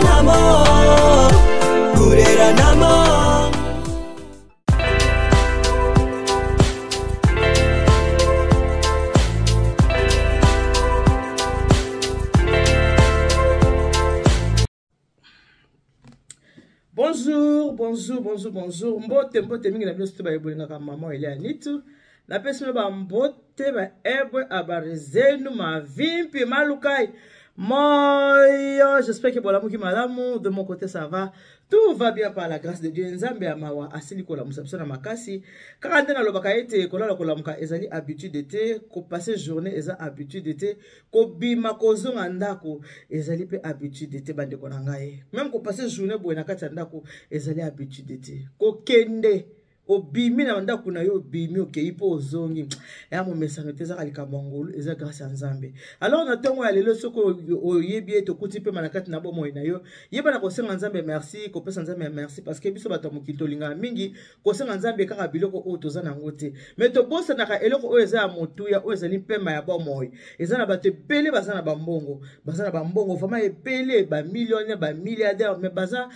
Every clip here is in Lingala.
namo, kurera namo. Bonjour. Mbote mingi na biso to ba ebolinga ka mama ile anitu. Na pesi ba mbote ba ebwe abarizenu ma vimpi malukai. Moi, j'espère que voilà muki malamu, de mon côté ça va. Tout va bien par la grâce de Dieu. Nzambe amawa asili kola musabisa na makasi. Karante na lobaka ete kola kola muka ezali habitude d'été, ko passer journée eza habitude d'été, ko bima kozonga ndako ezali pe habitude d'été bande ko na ngai. Même ko passer journée boye na kati ya ndako ezali habitude d'été. Ko kende obimi na ndako na yo obimi okei po ozongi ya mo mesano teza kalika mongolo eza grâce à Nzambe. Alors na tongo ya lelo soko oyebi eto kuti pe manakati na bomo na yo yeba na kosenga Nzambe merci ko pesa Nzambe merci parce que biso bato mokito linga mingi kosenga Nzambe kaka biloko o toza na ngote mais to bosa na ka eloko o eza ya motuya o eza ni pema ya bomo eza na bato pele baza na bambongo vraiment epele ba millionnaire ba milliardaire mais baza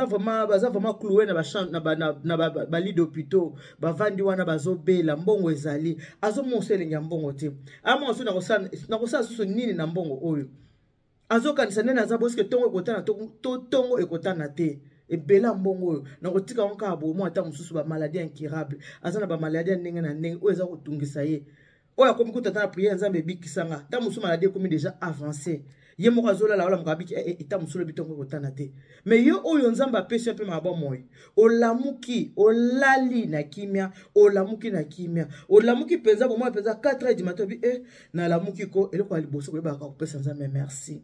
vraiment cloué na ba champ na ba lido pito bavandi wana bazobela mbongo ezali azo mosele nyambongo te ama so na kosala susu nini na mbongo oyo azo kanisa nene aza boske tongo ekotana to tongo ekotana te ebela mbongo oyo na kotika onka bomo ata mususu ba maladie incurable aza na ba maladie ndenge na ndenge oyo eza kotungisa ye oya komi kutata na prière Nzambe bikisanga ta mususu maladie komi déjà avancé ye moko azola la wala mukabiki eta musolo bitongo kotana te mais yo oyo Nzambe apesi pe mabo moy olamuki olali na kimia olamuki na kimia olamuki penza bomo penza 4h du matin bi na lamuki ko eloko aliboso ko ba ka kopesa Nzambe merci.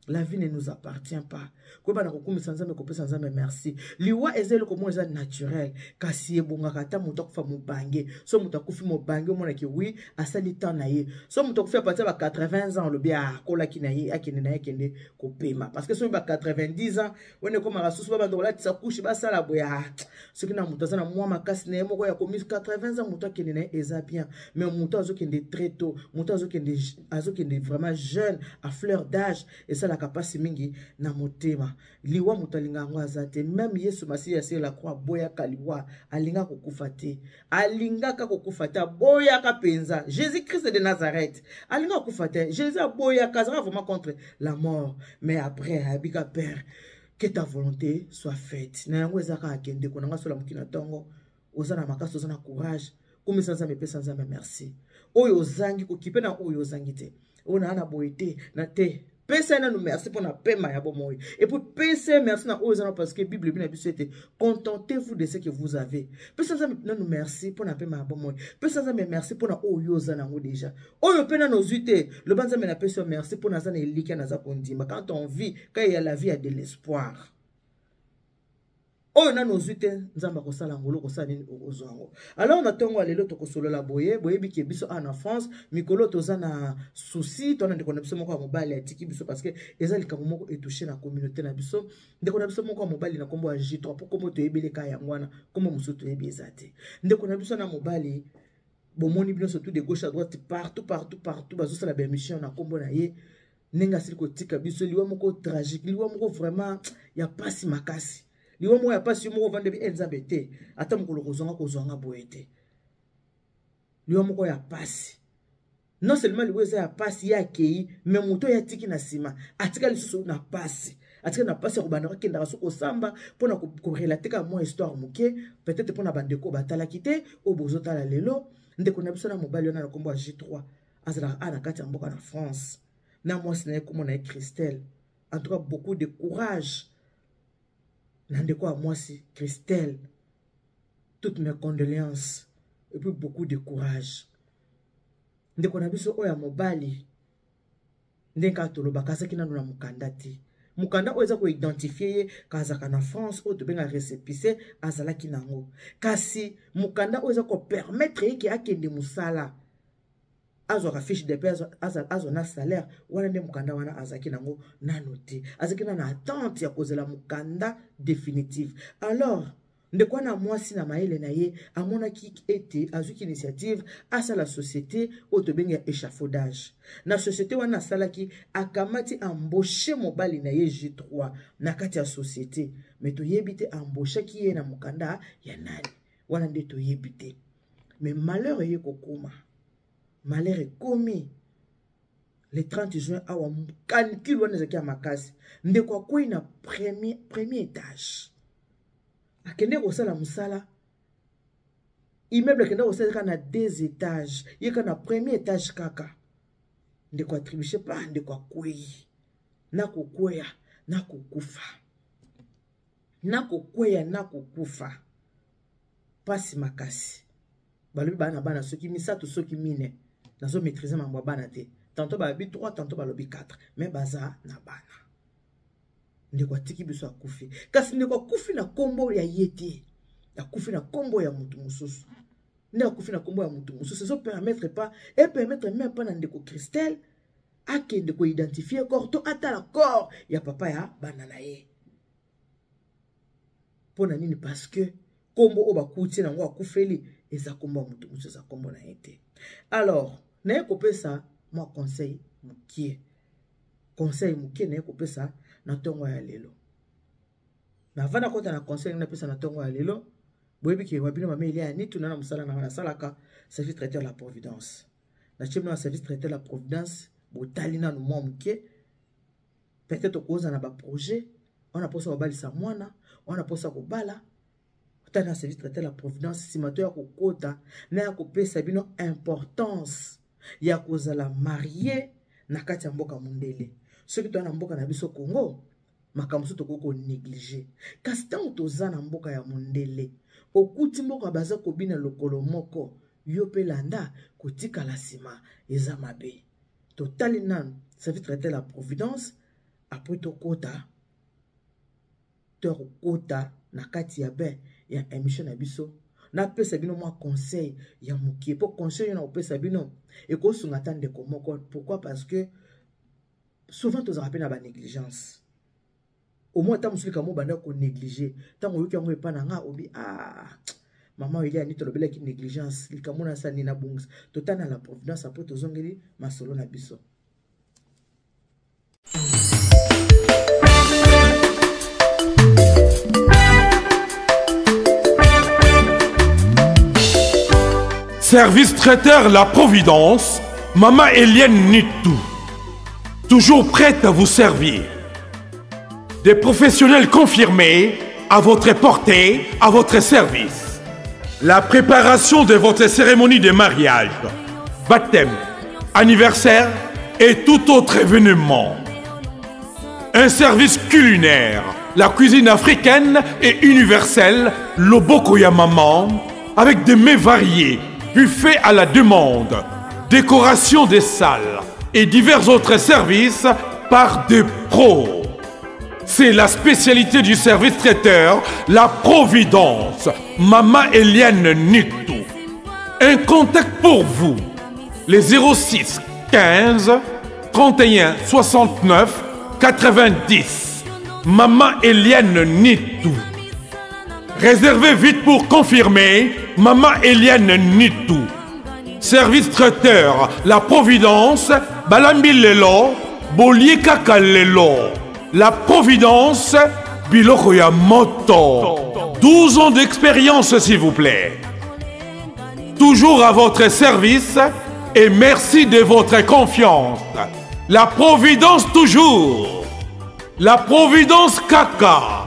La vie ne nous appartient pas. Ko ba na kokumisa Nzambe kopesa Nzambe merci. Liwa ezelo ko mo eza naturel kasi ebonga kata muto kufa mubange so muto kufi mubange mo na ki oui asali temps na ye so muto kufi partir ba 80 ans le bien kola ki na ye akene na ye kende ko pema parce que so ba 90 ans wone ko mara susu ba ndola tsa kushi ba sala boya ce qui na muto za na mwa makasi na ye moko ya komis 80 ans muto kende na eza bien mais muto azo kende très tôt muto azo kende vraiment jeune à fleur d'âge et ça la capacité mingi na motema liwa mutalinga ngo azate même Yesu Masiya sur la croix boya kaliwa alinga kokufate alinga ka kokufate boya ka penza Jésus Christ de Nazareth alinga kokufate Jésus boya kazara vraiment contre la mort mais après abika père que ta volonté soit faite na yango ezaka akende ko nanga sola mukina tongo ozana makaso ozana courage comme ça me pesa Nzambe merci oyo ozangi ko kipena oyo ozangi te ona ana boyete na te. Pesa na nous merci pour na pema ya bomoy. Et pour pesa merci na ozana parce que Bible bien biso était contentez-vous de ce que vous avez. Pesa na nous merci pour na pema ya bomoy. Pesa na merci pour na oyo ozana ngo déjà. Oyo pena nos uté le banza me na pesa merci pour na zana elika na za kondima quand on vit quand il y a la vie il y a de l'espoir. Oh na nozute Nzamba ko sala ngolo ko sala nini ozwango. Alors na tongo alelo to ko solo la boye biki biso en France mikolo toza na souci to na ndeko na biso moko ya mobali atiki biso parce que ezali ka moko etoucher na communauté na biso ndeko na biso moko ya mobali na kombo ya J3 pour komo to ebele ka ya ngwana komo musuto ebezate ndeko na biso na mobali bomoni bino surtout de gauche à droite partout bazo sala ba mission na kombo na ye nenga sili ko tika biso liwa moko tragique liwa moko vraiment ya pasi makasi liwa moko ya pasi moko vande bi Nzambe te ata mokolo kozonga boete liwa moko ya pasi non seulement liwa ya pasi ya kei mais moto ya tiki na sima atika lisusu na pasi atika na pasi ko bandaka kenda so osamba pona ko relater ka mo histoire moke peut-être pona bandeko batala kite o bozotala lelo ndeko na biso na mobali na kombo ya J3 azala ana kati ya mboka na France na mwasi na comme na Christelle en tout cas beaucoup de courage. Nandeko à moi si Christelle, toutes mes condoléances et puis beaucoup de courage. Ndeko na biso oya mobali ndenga toloba kasaki na mukanda ti mukanda oza ko identifier kazaka na France o to benga récépissé azalaki nango kasi mukanda oza ko permettre ki akende musala azo ka fiche de paie azo na salaire wana nde mukanda wana azaki nango na noté azaki na attente ya kozela mukanda définitive. Alors ndeko na mwasi na maele na ye amonaki ete azuki initiative asa la société otobenga échafaudage na société wana salaki akamati embaucher mobali na ye J3 na kati ya société mais toyebi te embaucher ki ye na mokanda ya nani wana nde toyebi te mais malheur ye kokoma malheur ekomi le 30 juin awa canicule wana ezaki ya makasi ndeko akwei na premier étage akende kosala musala immeuble akende kosala na 2 étages yeka na premier étage kaka ndeko attribué pa ndeko akwei na kokweya na kokufa na kokweya na kokufa pasi makasi balobi bana soki misato soki mine nazo maîtriser mambo bana te tantôt balobi 3 tantôt balobi 4 mais baza na bana ndeko atiki biso akufi kasi ndeko akufi na kombo ya yete akufi na kombo ya mutu mususu ndeko akufi na kombo ya mutu mususu ça permettre pas et permettre même pas na ndeko Christelle akende ko identifier corps to atala corps ya papa ya bana na ye pona nini parce que kombo o bakuti na ngo akufeli eza kombo ya mutu mususu eza kombo na yete alors na ekopesa moi conseil mukie na ekopesa na tongo ya lelo na vana kota na conseil na pesa na tongo ya lelo boyebi ke wabino mama ili ya nitu na musala na salaka service traiteur la providence na chimno na service traiteur la providence botali na no mukie peut-être koza na ba projet on a posa kobalisa mwana on a posa kobala tana na service traiteur la providence simato ya kokota na ya kopesa bino importance ya kozala marié na kati ya mboka mundele soki to na mboka na biso Congo makambo so toko négliger kasi tango toza na mboka ya mundele okuti mboka baza kobina lokolo moko yo pe landa kotika la sima eza mabe totali nan service traiteur la providence après to kota na kati ya ben ya émission na biso na pesa bino moi conseil ya mukie po conseil na opesa bino et ko sunga tande ko moko pourquoi parce que souvent tous rappelle na ba négligence au moins tant musuli kamo banda ko négliger tant oyoki yango epa na nga obi maman il y a ni tolobela ki négligence likamona sa ni na bungs totana la providence après tozongeli masolo na biso. Service traiteur La Providence, Maman Eliane Nitou. Toujours prête à vous servir. Des professionnels confirmés à votre portée, à votre service. La préparation de votre cérémonie de mariage, baptême, anniversaire et tout autre événement. Un service culinaire, la cuisine africaine et universelle, Loboko ya Maman, avec des mets variés, buffet à la demande, décoration des salles et divers autres services par des pros. C'est la spécialité du service traiteur, la Providence, Maman Eliane Nitou. Un contact pour vous, les 06 15 31 69 90. Maman Eliane Nitou. Réservez vite pour confirmer Maman Eliane Nitou. Service traiteur, la Providence, Balambi Lelo, Bolier Kaka Lelo. La Providence, Biloko ya Moto. 12 ans d'expérience, s'il vous plaît. Toujours à votre service et merci de votre confiance. La Providence toujours. La Providence Kaka.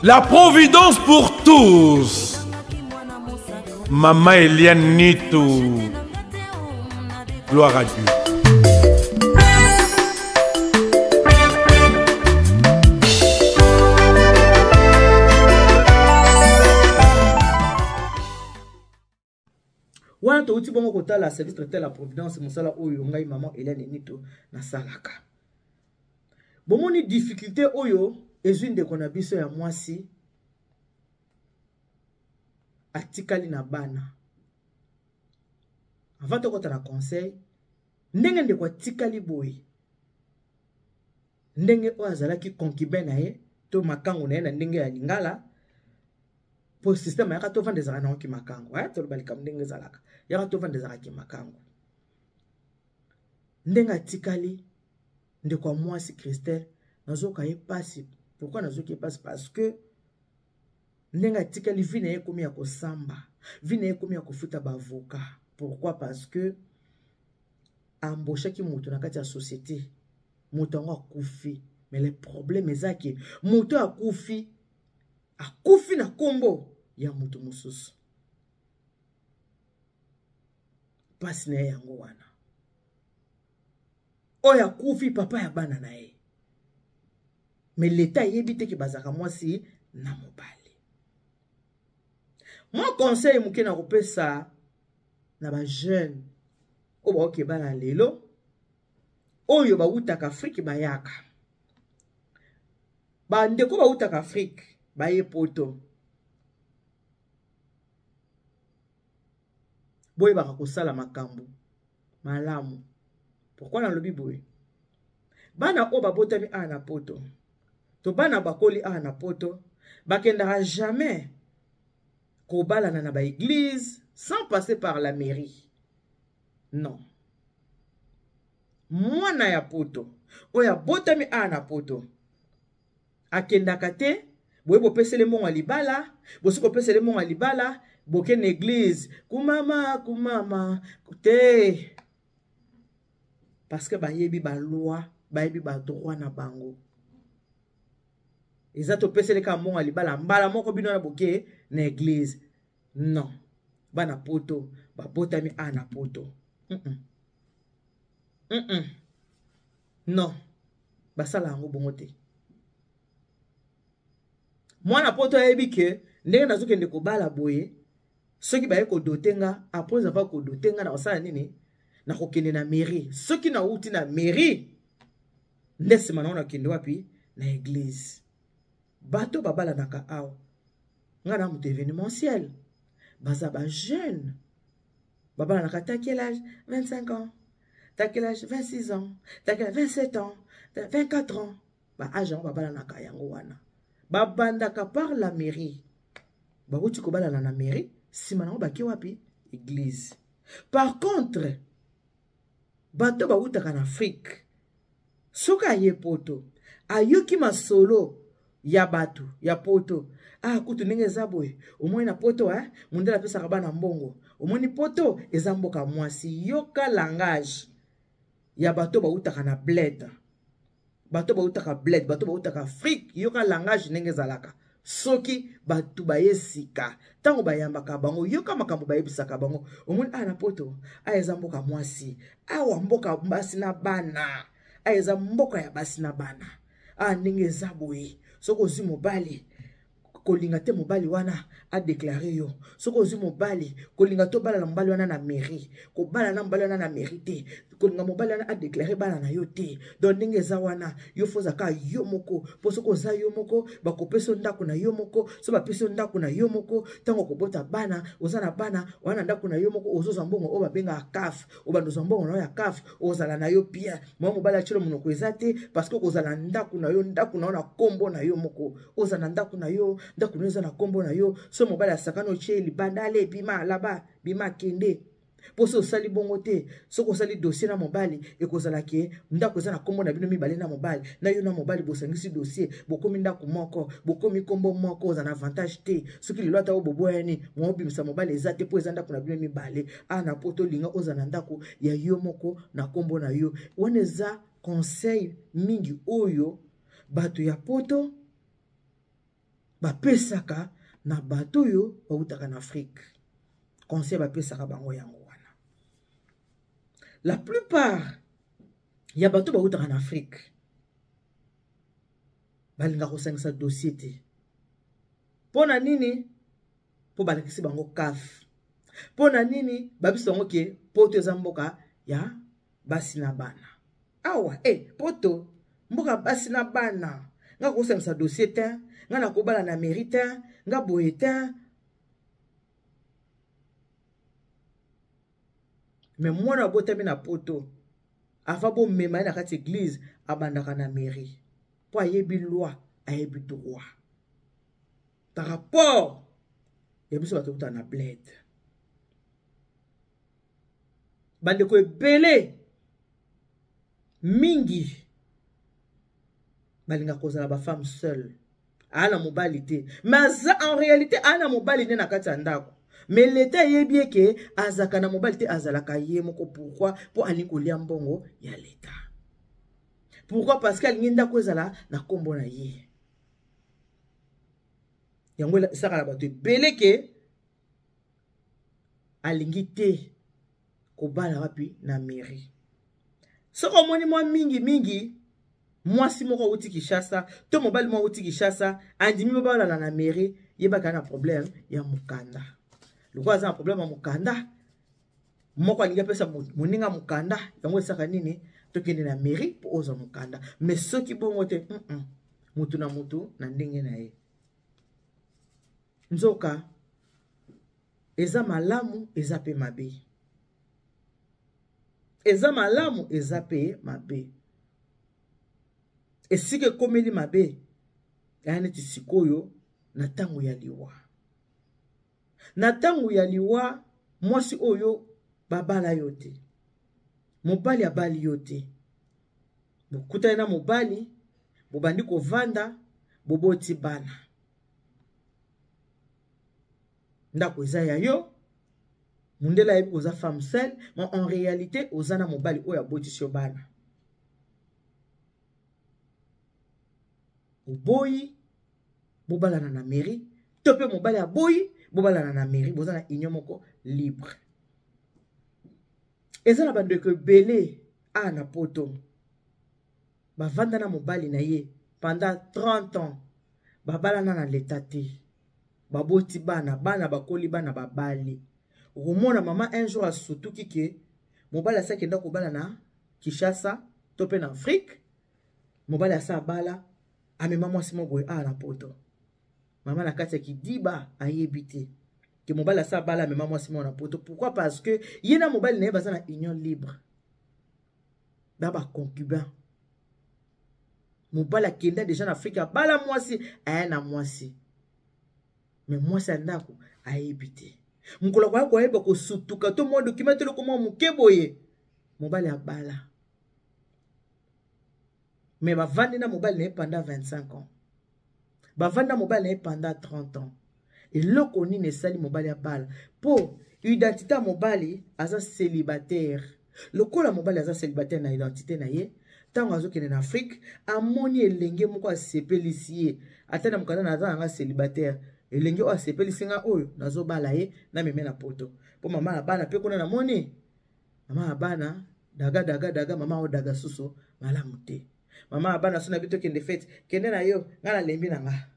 La Providence pour tous. Maman Eliane Nitou. Gloire à Dieu. Wana to uti bongo kota la service traiteur la Providence musala oyo ngai maman Eliane Nitou na salaka. Bomoni difficulté oyo ezwinde kona biso ya mwasi atikali na bana. Avant to kota na conseil ndenge ndeko atikali boy. Ndenge o azalaki concubin na ye to makango na ye na ndenge ya lingala pour système ya to vendre ezaka na ki makango to balika ndenge zalaka ya to vendre ezaka ki makango ndenga tikali nde kwa moi si Christelle nazoka ye pasi. Pourquoi nazoka ye pasi? Parce que ndenga tikali vie na ye komi ya kosamba, vie na ye komi ya kofuta ba avocat. Pourquoi? Parce que embauché ki mutu na kati ya société mutu ngo akufi, mais le problème ezaki mutu akufi na kombo ya mutu mususu pasi na yango wana oya kufi papa ya bana na ye, mais l'état yebite ki bazaka mwasi na mobali. Mon conseil muke na kopesa na ba jeune o ba oke bana lelo oyo ba utaka Afrique bayaka ba ndeko ba utaka Afrique baye poto boye baka kosala makambo malamu. Pourquoi na lobi boye bana o babotami na poto to bana bakoli na poto bakendaka jamais kobalana na ba église sans passer par la mairie. Non, mwana ya poto oya botami na poto akendaka te boye bopesele monga libala bosiko pesele monga libala boke na église kumama te, parce que bayebi ba loi bayebi ba droit na bango. Ezato pesele ka monga libala mbala moko bino na boke na église. Non, bana poto ba botami na poto. Non, basala yango bongo te. Mwana poto yebi ke ndenge nazokende kobala boye soki baye ko dotenga après avoir ko dotenga na osala nini na kokende na mairie. Soki na uti na mairie ndese manona kende wapi na église. Bato babala naka aw ngana mutu événementiel baza ba jeune babala naka ta quel âge 25 ans, ta quel âge 26 ans, ta quel âge 27 ans, 24 ans, ba âge babala naka yango wana babandaka par la mairie. Babuti kobala na mairie sima na baki wapi église. Par contre bato bautaka na Afrique soka ye poto ayoki masolo ya batu ya poto kutu ndenge zaboye omoi na poto mundela pesa bana mbongo omoni poto ezamboka mwasi yoka langage ya bato bautaka na bled, bato bautaka bled, bato bautaka Afrique yoka langage ndenge zalaka. Soki batu bayesika tango bayambaka bango yoka makambo bayebisaka bango omoni na poto ezamboka mwasi mboka basi na bana eza mboka ya basi na bana ndenge zaboye. Soko zi mobali kolinga te mobali wana a déclaré yo. Soko zi mobali kolinga to bala na mobali wana na mairie ko bala na mobali wana na mairie te kolinga mobali wana a déclaré bala na yo te. Donc ndenge za wana yo fozaka yo moko po soko za yo moko bakopeso ndako na yo moko so bapeso ndako na yo moko tango kobota bana ozana bana wana ndako na yo moko ozoza mbongo o babenga kaf o bandoza mbongo na ya kaf ozala na yo bien mobali achilo monoko ezate parce que kozala ndako na yo na kombo na yo moko ozana ndako na yo ndako na yo na kombo na yo so mobali asakano che libanda ale bima laba bima kende poso sali bongo te soko sali dossier na mobali ekozala ke ndako za na kombo na bino mibale na mobali na yo na mobali bosangisi dossier bokomi ndako moko bokomi kombo moko za na avantage te soki lelo ata oboboyani mobimisa mobali ezate po eza ndako na bino mibale na poto linga oza na ndako ya yo moko na kombo na yo. Wana eza conseil mingi oyo bato ya poto bapesaka na bato yo bautaka na Afrique. Conseil bapesaka bango yango wana. La plupart ya bato bautaka na Afrique balinga kosangisa dossier te. Pona nini? Po balakisi bango kaf. Pona nini? Babisi bango ke poto eza mboka ya basi na bana. Awa poto mboka basi na bana nga kosangisa dossier te nga na kobala na mérite nga boye te. Mais mwana botami na poto afa bo mema na kati église abandaka na mairie po ayebi loi ayebi droit par rapport ya biso bato kuta na bled bandeko ebele mingi balinga kozala ba femme seule ana mobali te mais en réalité ana mobali ne na kati ya ndako mais l'état yebi ke azaka na mobali te azalaka ye moko pourquoi pour alingi kolia mbongo ya l'état pourquoi parce que alingi ndako ezala na kombo na ye yango saka na bato ebele ke alingi te kobala wapi na mairie soko omoni mwa mingi mwasi moko auti Kinshasa to mobali moko auti Kinshasa andimi bobala na mairie yebaka na problème ya mukanda loko aza na problème ya mukanda moko alingi apesa moninga mukanda yango esaka nini tokende na mairie po oza mukanda mais soki bongo te mutu na mutu na ndenge na ye nzoka eza malamu eza pe mabe eza malamu eza pe mabe esike komeli mabe ya neti sikoyo na tango ya liwa na tango ya liwa mwasi oyo babala yote mobali abali yote bokutana na mobali bobandi kovanda boboti bana ndako eza ya yo mundela yebi oza femme seule mais en réalité oza na mobali oyo abotisi yo bana oboyi bobalana na mairie to pe mobali aboyi bobalana na mairie boza na union moko libre eza na bandeko ebele na poto bavanda na mobali na ye pendant 30 ans babalana na leta te baboti bana bakoli bana babali okomona mama un jour asutuki ke mobali asakenda kobala na Kinshasa to pe na Afrique mobali asa bala amema mwasi moko na poto mama na kati ya kidiba ayebi te ke mobali asa bala amema mwasi moko na poto pourquoi parce que ye na mobali na ye baza na union libre ba concubin mobali akenda déjà na Afrique abala mwasi aya na mwasi mais mwasi ya ndako ayebi te mukolo kwa koyeba kosutuka to mwa document le comment mukeboye mobali abala mais bavandi na mobali na ye pendant 25 ans bavandi na mobali na ye pendant 30 ans eloko nini esali mobali abala po identité ya mobali aza célibataire lokola mobali aza célibataire na identité na ye tango azokende na Afrique amoni elenge moko asepelisi ye ata na mokanda na aza nanga célibataire elenge oyo asepelisi nga oyo nazobala ye na meme na poto po mama na bana pe kuna namoni mama na bana daga mama o daga suso malamu te mama na bana so na bito kende fete kende na yo nga na lembi na nga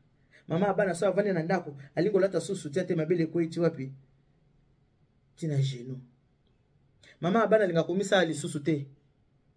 mama na bana so avandi na ndako alingo lata susu tia te mabele ko iti wapi tina genou mama na bana linga komisa lisusu te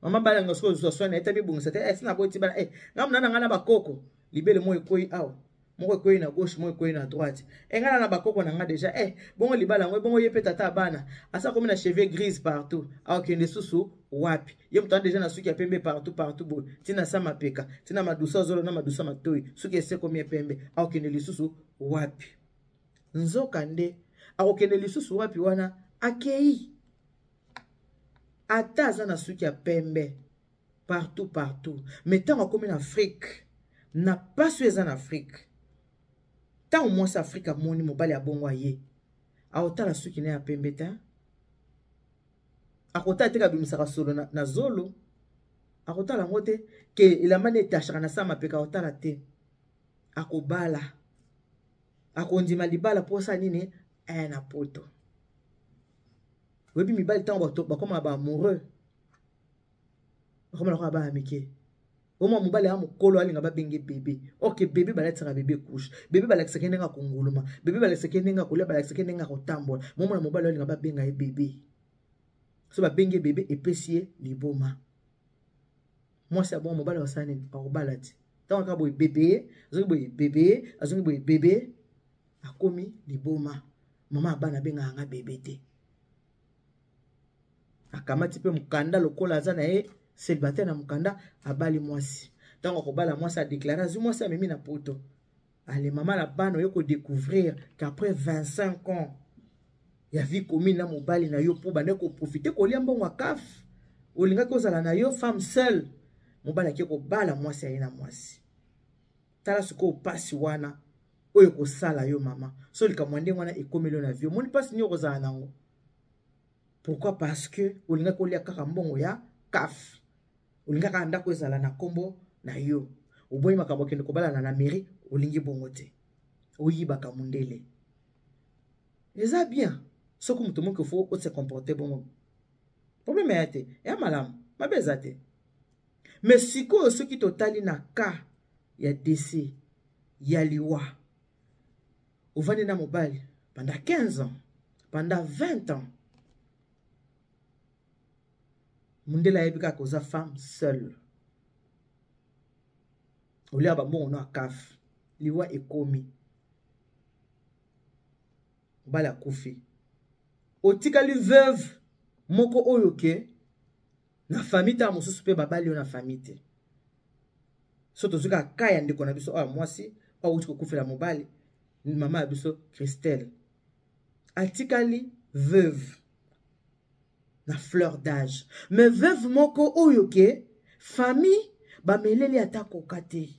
mama bana nga so so na eta bibungisa te sina boti bana nga mnana nga na bakoko libele mo ekoi aw moko ekoi na gauche moko ekoi na droite engana na bakoko na nga déjà bongo libala ngo bongo ye petata bana asa komi na cheveux gris partout akende susu wapi ye mutana déjà na suki ya pembe partout bo tina sama peka tina madusa zolo na madusa matoi suki ese komi pembe akende lisusu wapi nzoka nde akende lisusu wapi wana akei ata na suki ya pembe partout mais tant komi na Afrique na pas su en Afrique tant au moins Afrique moni mobali ya bongo ye aotala suki na ya pembe ta akota te ka bimisaka solo na zolo akotala ngote ke ilamane tashaka na sama peka otala te akobala akondima libala posa nini na poto webi mibali tango bakoma ba amoureux bakoma na ba amike Oma mobali ya mukolo alinga ba benge bébé. OK bébé balatira bébé couche. Bébé balakisa kendenga konguluma. Bébé balakisa kendenga kolia balakisa kendenga kotambola. Momo na mobali alinga ba benga e bébé. So ba benge bébé epesie liboma. Moi c'est bon mobali wasane pa kobalati. Tant ka boy bébé, azongi boy bébé, azongi boy bébé akomi liboma. Mama bana benga nga bébé te. Akamati pe mukanda lokola azana célibataire na mukanda abali mwasi tango ko bala mwasi a déclarer azu mwasi amemi na poto allez maman la bana yo ko découvrir qu'après 25 ans ya vie commune na mobali na yo pour bande ko profiter ko lia mbongo kaf olinga ko zala na yo femme seule mobali ki ko bala mwasi ayina mwasi tala suko pasi wana oyo ko sala yo mama so lika mwande wana ekomelo na vie moni pasi nyo ko zala nango. Pourquoi? Parce que olinga ko lia kaka mbongo ya kaf olinga ka ndako ezala na kombo na yo oboyi makambo kende ko bala na mairie olingi bongo te oyibaka mundele eza bien soko mutu moko faut se comporter bon problème yate ya malamu mabeza te mais siko ceux qui totali na cas ya décès ya liwa ovandi na mobali pendant 15 ans pendant 20 ans mundela yebika koza femme seule olia ba mbongo na kaf liwa ekomi bala kufi otikali veuve moko oyo ke na famille ta mosusu pe babali na famille te so tozuka kaya ndeko na biso mwasi uti kokufela mobali mama ya biso Christelle atikali veuve na fleur d'âge mais veuve moko oyo ke famille bameleli ata kokate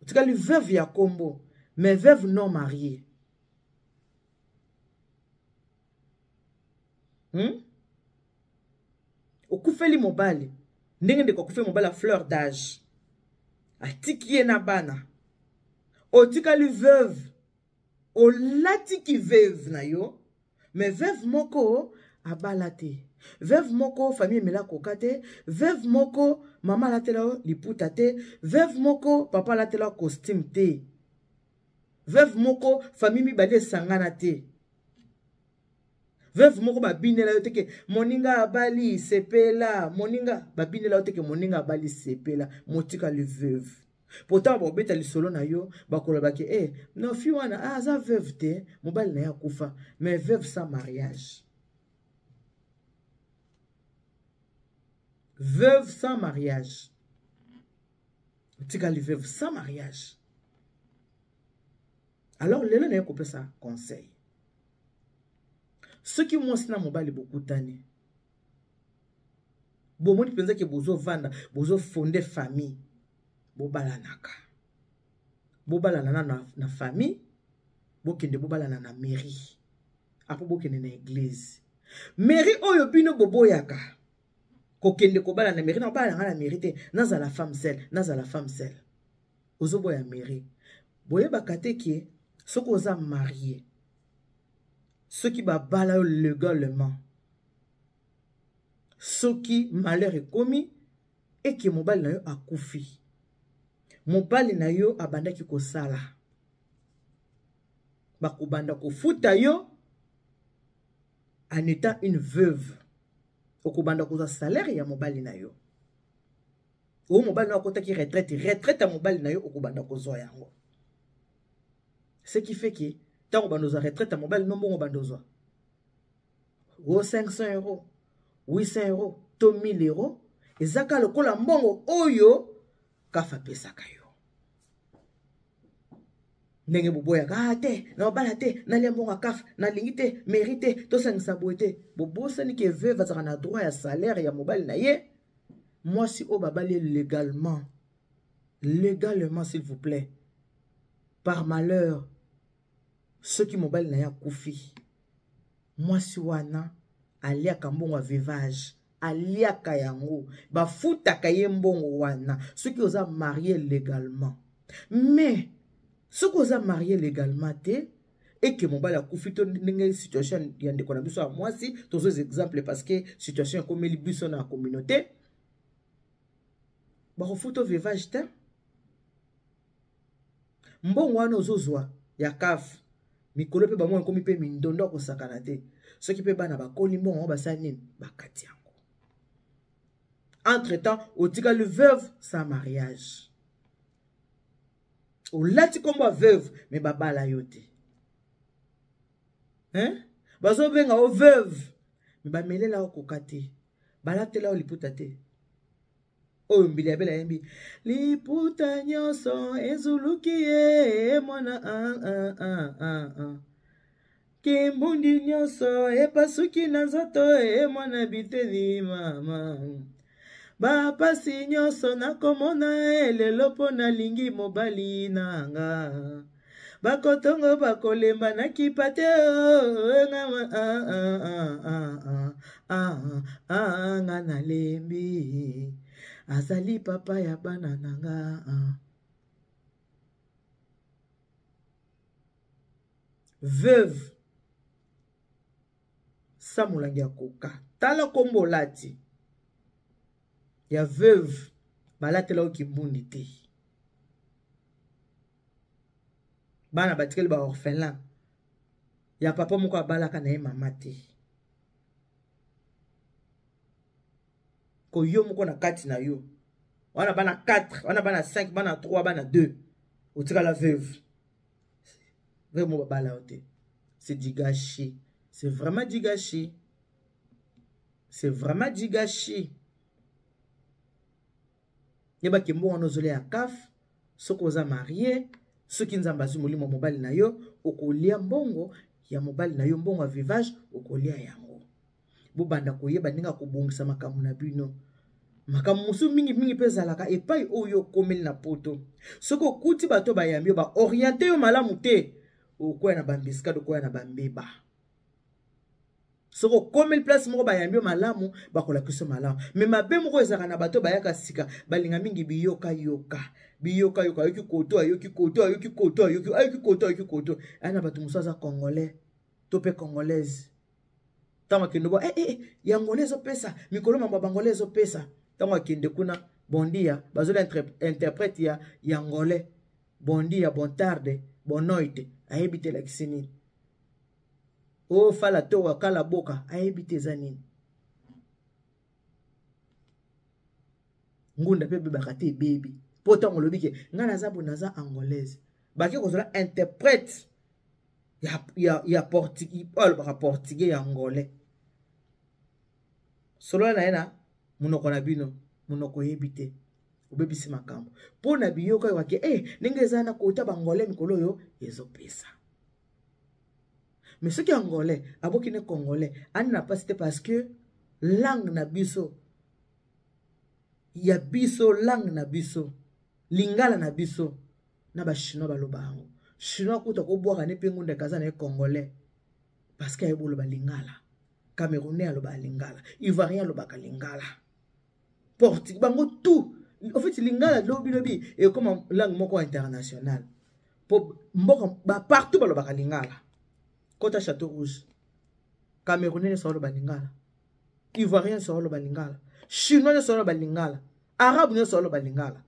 otikali veuve ya kombo mais veuve non mariée. Okufeli mobali ndenge ndeko okufeli mobali a fleur d'âge atiki na bana otikali veuve olatiki veuve na yo mais veuve moko abala te veuve moko famille mela kokate veuve moko mama latela liputa te veuve moko papa latela costume te veuve moko famille mibale sangana te veuve moko babinela yo teke moninga abali sepela moninga babinela yo teke moninga abali sepela motika le veuve pourtant bobeta lisolo na yo bakoloba ke no fi wana aza veuve te mobali na ya kufa mais veuve sans mariage veuve sans mariage motika le veuve sans mariage alors lelo na yo kopesa conseil. Ceux qui m'ont na mobali beaucoup d'années. Bon, moi, je pense que bozo vanda, bozo fonder famille. Bobalanaka. Bobalanana na famille. Bokende bobalana na mairie. Apo bokende na église. Mairie oyo bino boboyaka. Kokende kobala na mairie na bala na mairie te. Naza la femme seule, naza la femme seule. Ozo boya mairie. Boye bakate ki soko oza marié. Ceux qui babala légalement, ceux qui malheur est commis et qui mobile na yo a koufi. Mobile na yo abanda ki ko sala. Bakubanda ko futa yo en étant une veuve. Okubanda ko salaire ya mobile na yo. O mobile na kota ki retraite à mobile na yo okubanda ko zo yango. Ce qui fait que tant qu'on nous a retraite à mobile, non bon bandozo. 500 €, 800 €, 1000 €. Et zaka le kola mbongo oyo kafa pesa kayo. Nenge boboya gate, na balate, na lembonga kaf, na lingite, mérite, to sang sabote. Bobo sani ke veuve za na droit ya salaire ya mobile na ye. Moi si o babali légalement. Légalement s'il vous plaît. Par malheur ceux qui mobile na ya koufi. Moi si wana alia kambongo a vivage, alia kayango, ba futa kayembongo wana, ceux qui osa marié légalement. Mais ceux qui osa marié légalement te et que mobile a koufi to ndenge situation yande kona biso a moi si tous ces exemples parce que situation comme les biso na communauté. Ba futo vivage te. Mbongo wana ozozwa ya kaf mikolo pe ba mo komi pe mindondo ko sakana te ceux qui pe bana ba koli mbongo ba sanini bakati yango entre temps otika le veuve sans mariage o lati kombo veuve mais babala yote bazo benga o veuve mais ba melela o kokate balatela o liputa te oyo mbili abela yembi liputa nyonso ezuluki ye mwana kimbundi nyonso epasuki na nzoto mwana biteni mama bapasi nyonso nakomona elelo mpo nalingi mobali nanga bakotongo bakolemba nakipa te nga nalembi azali papa ya bana nanga veuve samulangi ya koka tala kombo lati ya veuve balatela o kimbundi te bana batikeli ba orphelin ya papa moko abalaka na ye mama te ko yo moko na kati na yo wana bana 4 wana bana 5 bana 3 bana 2 otika la veuve vraiment babala ote c'est du gâchis c'est vraiment du gâchis c'est vraiment du gâchis yeba kimbo wana ozole ya kaf soko oza marié soki nzambe azwi molimo mobali na yo okolia mbongo ya mobali na yo mbongo ya vivage okolia yango bobanda koyeba ndenge akobongisa makambo na bino makambo mosusu mingi mpe ezalaka epai oyo okomeli na poto soki okuti bato bayambi yo baoriente yo malamu te okoya na bambisikade okoya na bambeba soki okomeli place moko bayambi yo malamu bakolakisa malamu me mabe moko ezalaka na bato bayaka sika balinga mingi biyoka ayoki koto ayoki koto ana bato mosusu aza congolais to mpe congolaise ntango akende bo ya ngolais ezopesa mikolo mambo ya bangolais ezopesa ntango akende kuna bondia bazola interprète ya ngolais bondia bontarde bonoite ayebi te lakisi nini o fala to wakala boka ayebi te eza nini ngunda mpe bebaka te ebebi mpo ntango olobi ke ngai naza bo naza angolaise baki kozola interprète ya alobaka portugais ya ngolais solola na ye na monoko na bino monoko oyebi te obebisi makambo mpo na biyoka yoka ndenge eza na kota bangolais mikolo oyo ezopesa mais soki angolais aboki ne congolais ani na pasi te parce que langue na biso ya biso langue na biso lingala na biso na bachinois baloba yango chinois kuta kobwaka ne mpe ngunda kaza na ye congolais parce que ayeba oloba lingala camerounais aloba lingala ivoirien alobaka lingala portugais bango tout en fait lingala lobi comme langue moko internationale po mboka partout balobaka lingala kota Château Rouge camerounais so aloba lingala ivoirien so aloba lingala chinois so aloba lingala arabe ne so aloba lingala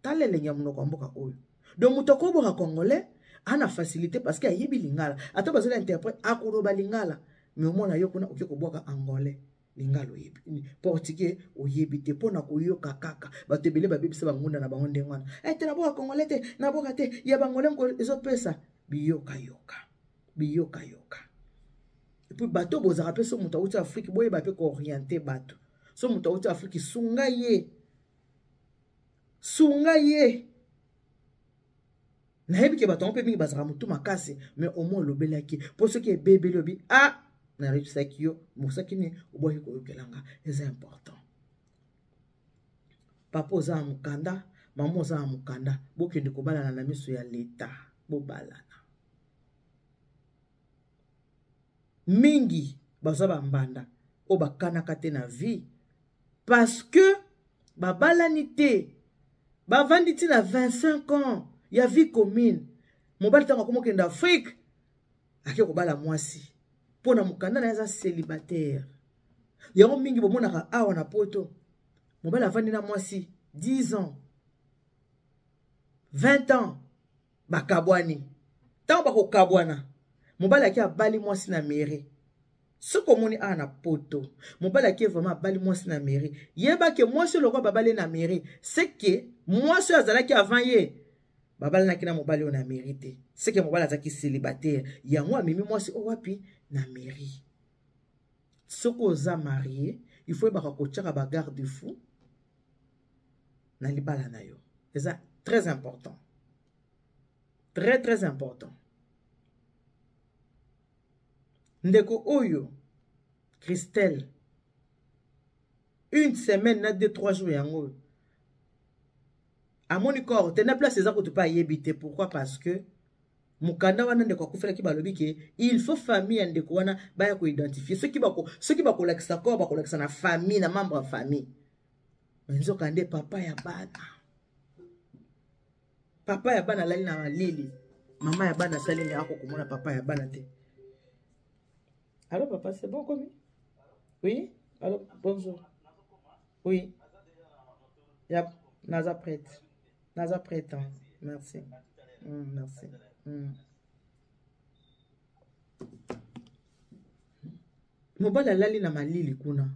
talele nya munoko mboka oyo donc mutoko boka congolais ana facilité parce que ayebi lingala ata bazola interprète akoloba lingala mais omona yo kuna oki kobwaka angolais lingala oyebi portugais oyebi te pona koyoka kaka bato ebele babebisa bangunda na bango ndenge wana te naboka congolais te naboka te ya bangolais ngo ezopesa biyoka et puis bato bozaka mpe so moto awuti afrique boyeba mpe kooriente bato so moto awuti afrique sunga ye nayebi ke bato mpe mingi bazaka motu makasi mais au moins olobelaki mpo soki ebebeli obi narebisaki yo mosaki nini oboki koyokelanga eza important papa oza na mokanda mama oza na mokanda bokende kobalana na miso ya leta bobalana mingi baza bambanda o bakanaka te na vie parce que babalani te bavandi ti na 25 ans ya vie commune mobali ntango akomokende afrique ake kobala mwasi mpo na mokanda na ye aza célibataire yango mingi bomonaka awa na poto mobali avandi na mwasi 10 ans 20 ans bakabwani ntango bakokabwana mobali ake abali mwasi na mairie soki omoni awa na poto mobali ake vraiment abali mwasi na mairie yebake mwasi oyo lokwa babali na mairie seke mwasi oyo azalaki avant ye babalanaki na mobali oyo na mairie te seke mobali azalaki célibataire yango amemi mwasi oyo wapi na mairie soki oza marié il faut yebaka kotiaka bagarde fou na libala na yo. C'est très important. Très, très important. Ndeko oyo, Christelle, une semaine, na 2-3 jours yango. À mon corps, tu n'as pas ces actes pas y éviter. Pourquoi? Parce que mukanda wana ndeko akufela ki balobi ke il faut famille ndeko wana baya ko identifier ceux qui bako lakisa ko bako lakisa na famille na membre de famille. Menzo kande papa ya bana lali na malili. Mama ya bana sali ni ako kumona papa ya bana te. Allô papa, c'est bon comme? Oui? Allô, bonjour. Oui. Y'a Naza prête. Naza prête. Hein. Merci. Merci. Mobali alali na malili kuna.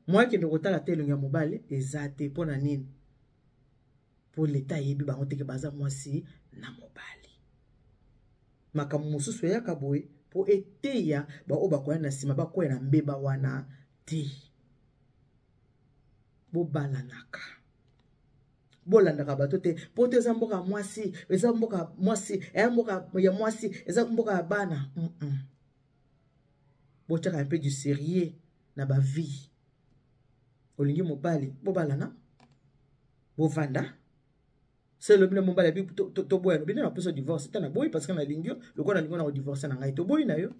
Moi qui ndoko tala te lunga mobali ezate pona nini? Pour l'état yebi bango teke baza mwasi na mobali. Makamu mususu ya kaboy pour eteya ba obakoya na sima bakoya na mbeba wana te. Bobalanaka. Bolandaka bato te pote eza mboka mwasi eza mboka mwasi eza mboka ya mwasi eza mboka ya bana botaka un peu du sérieux na ba vie olingi mobali bobalana bovanda c'est le bien mobali bi to boya bino na peso divorce tana boy parce que na lingio le ko na lingo na divorce na ngai to boy na yo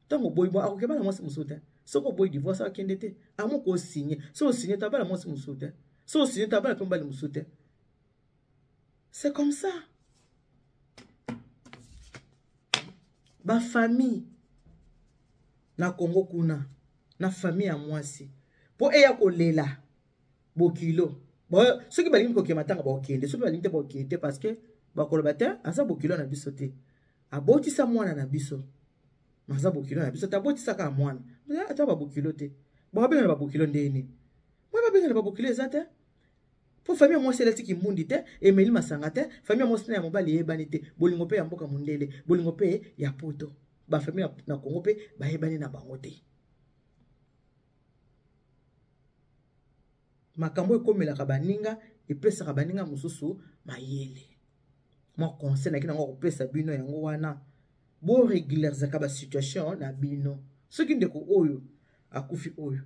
tango boy bo akokeba na mwasi musuta soko boy divorce akende te amoko signer so signer tabala mwasi musuta so signer tabala tombali musuta. C'est comme ça. Ba famille na Congo kuna na famille à mwasi po eya kolela bokilo bo ceux qui balingi ko kematanga ba okende ceux qui balingi te ba okende parce que ba kolobata asa bokilo na biso te aboti sa mwana na biso maza bokilo na biso ta boti sa ka mwana ata ba bokilo te ba benga ba bokilo ndeni moi ba benga ba bokilo ezate. Pour famille moi c'est la tiki mundi te emeli masanga te famille moi c'est na mobali yebani te bolingo pe ya mboka mundele bolingo pe ya poto ba famille na Congo pe ba yebani na bango te makambo ekomela ka baninga epesa ka baninga mususu mayele moi conseil na kina ngo kopesa bino yango wana bo régulariser ka ba situation na bino soki ndeko oyo akufi oyo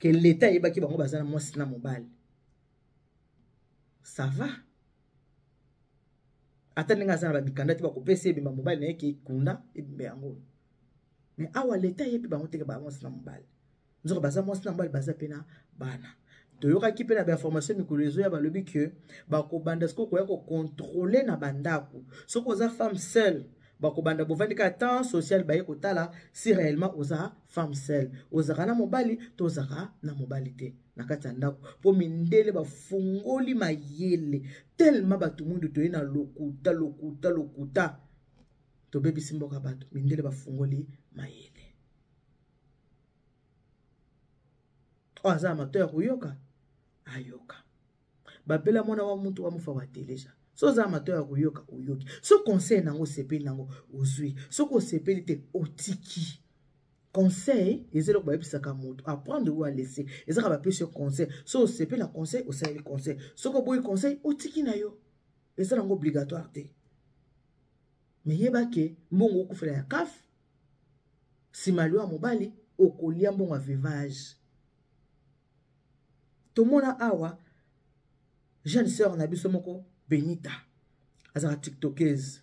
que l'État est baki bango bazana mwasi na mobali. Ça va. Atani nga zana ba bikanda ti ba kopesa ebe mobali na yeke kunda ebe yango. Mais awa l'État yebi bango teke ba mwasi na mobali. Nzoko baza mwasi na mobali baza pena bana. Toyoka ki pena ba information mikolo ezo ya balobi que ba ko banda sko ko ya ko contrôler na bandako. Soko za femme seule bakobanda bovandika temps social baye kotala si réellement oza femme seule ozaka na mobali to ozaka na mobali te na kati ya ndako po mindele bafungoli mayele tellement bato mundu toye na lokuta tobebisi mboka bato mindele bafungoli mayele aza amato ya koyoka ayoka babela mwana wa mutu wa mufa wa teleja. So za amateur ya koyoka oyoki. So conseil nango sepeli nango ozui. So ko sepeli te otiki. Conseil ezelo ba episaka moto. Apprendre ou à laisser. Ezaka ba pese conseil. So sepeli la conseil o sali conseil. So ko boy conseil otiki na yo. Ezala nango obligatoire te. Mais yeba ke mbongo okufela ya kaf. Simalo ya mobali okolia mbongo vivage. Tomona awa jeune sœur na biso moko Benita, azara tiktokeuse,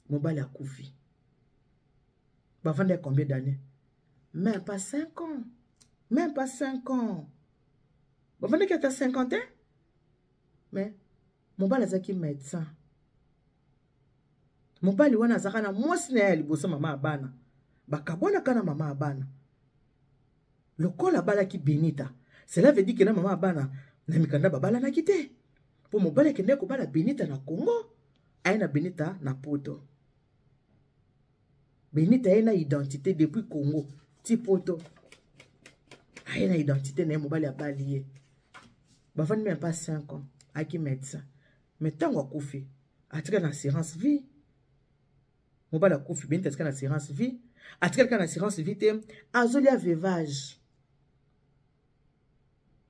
mobile a koufi. Bavande combien d'années? Même pas 5 ans. Même pas 5 ans. Bavande qui a 50 ans? Mais, mobile azaki médecin. Mobile wana azaka na mwasi na ya liboso mama abana. Bakabwana kana mama abana. Lokola bala ki Benita. Cela veut dire que na mama abana na mikanda babala na kite. Pour mobile kende ko bala Benita na Congo, aina Benita na poto. Benita aina identité depuis Congo, ti poto. Aina identité na mobile ya balié. Bafani même pas 5 ans, aki médecin. Mais tant wa koufi, atika na assurance vie. Mobile koufi Benita atika na assurance vie, atika na assurance vie te azolia veuvage.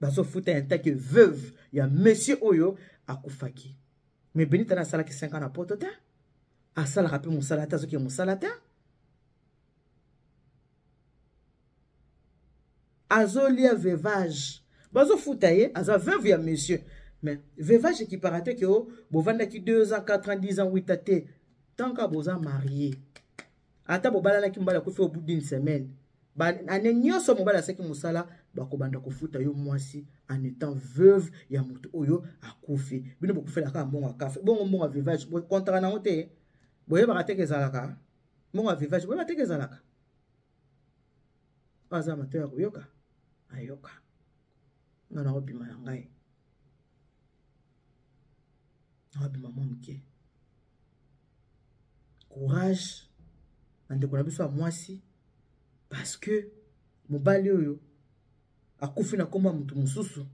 bazo futa en tant que veuve ya monsieur oyo akufaki mais Benita na sala ki 5 ans na poto ta asala ka pe musala ta soki musala ta azolia veuvage bazo futa ye aza veuve ya monsieur mais veuvage qui paraît que bovanda ki 2 ans 4 ans 10 ans 8 ans tant que boza marié ata bobala na ki mbala ko fait au bout d'une semaine ba ane nyoso mobala seki musala bakobanda kofuta yo mwasi en étant veuve ya mutu oyo akufi bino bokufela ka mbongo kafe bongo mbongo vivage bo contrat na ote boye bakateke zalaka mbongo vivage boye bateke zalaka aza mato ya koyoka ayoka ngana obima na ngai obima momuke courage ndeko na biso ya mwasi parce que mobali oyo akufi na komba mutu mususu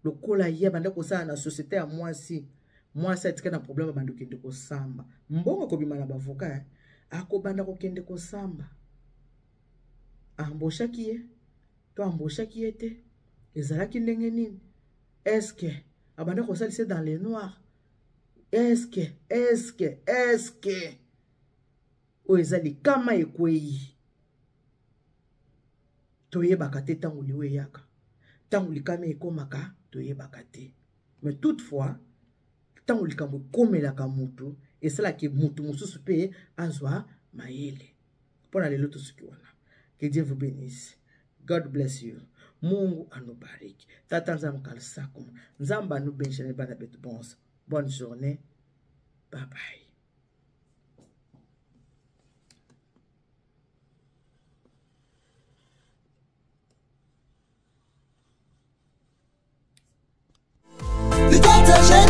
lokola ye banda kosala na société ya mwasi mwasi atika na problème bando kende kosamba mbongo kobima na bavoka akobanda kokende kosamba amboshaki ye to amboshaki ye te ezalaki ndenge nini est-ce que abanda kosalisa dans les noirs est-ce que o ezali kama ekwei toyebaka te ntango liwe yaka ntango likama ekomaka toyebaka te mais toutefois ntango likambo ekomelaka mutu esalaki mutu mosusu mpe azwa mayele mpona lelo tosuki wana que Dieu vous bénisse, God bless you, Mungu anubariki, tata nzambe kalisakuma nzambe anubenjene bana betu bonso. Bonne journée, bye bye. Peut-être